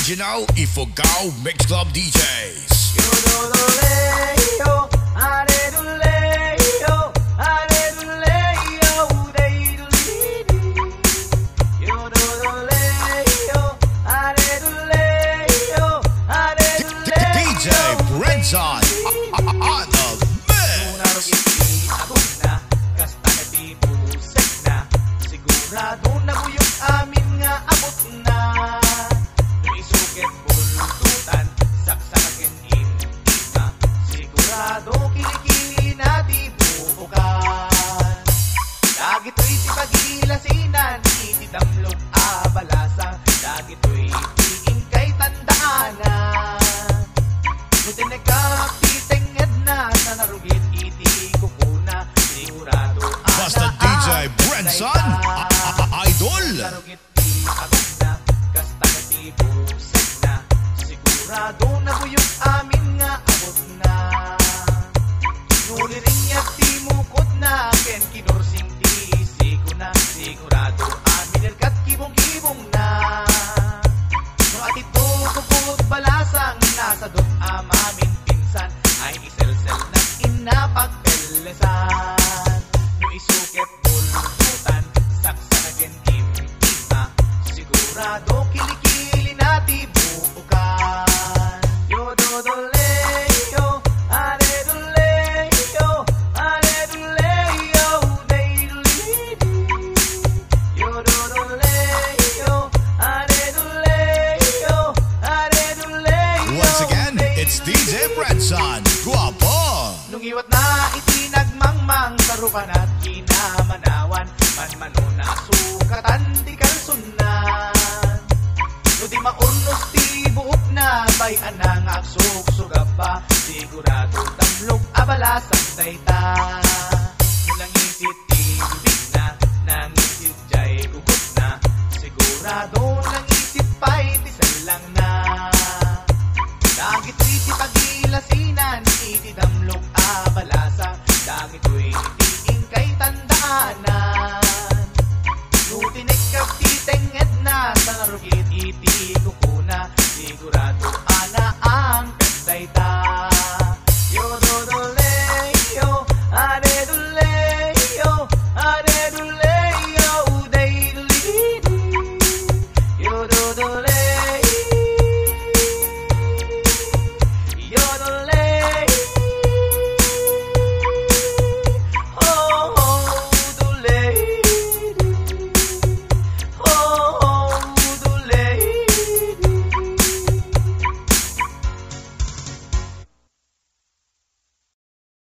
Original Ifugao Mix Club DJs. DJ Brenzon on the mix. Sigurado na buyog amin nga abot na. Isukit bultutan, saksakakin imita. Sigurado kilikili na di buukan. Dagito'y si pagilasinan, itidamlog abalasang. Dagito'y tiing kay tandaanan. Nutin nagkapitenged na sa narugit iti kukuna. Sigurado Basta DJ Brenzon Idol. Narugit di agad na, kasta na di busag na. Sigurado na buyog amin nga abot na. Nuliring niya di mukod na, ken kinursing di sigo na. Sigurado amin erkat kibong-kibong na. No at ito kukod balasang, nasa dot amamin pinsan, ay isel-sel na inapagpelesan. No isukit bultutan, saksakagen imtima. Sigurado kilikili na di buukan. Yo dodoleyo, aredoleyo, aredoleyo, deidolidi. Yo dodoleyo, aredoleyo, aredoleyo. Once again, it's DJ Brenzon Guapo. Nung iwat na itinagmangmang sarupan at kinamanawan, manmanuna sukatan di kalsunan. No di maurnos di buok na, bayan ang agsug-sugab pa. Sigurado damlog abalasang dayta. Nulang isit ibig na, nang isit jay gugut na. Sigurado nang isip pa'y tisalang na. Dagito'y si pagilasinan, itidamlog abalasang. Dagito'y tiing kay tandaanan. Nutinig kapitenged na, sa narugit iti kuko.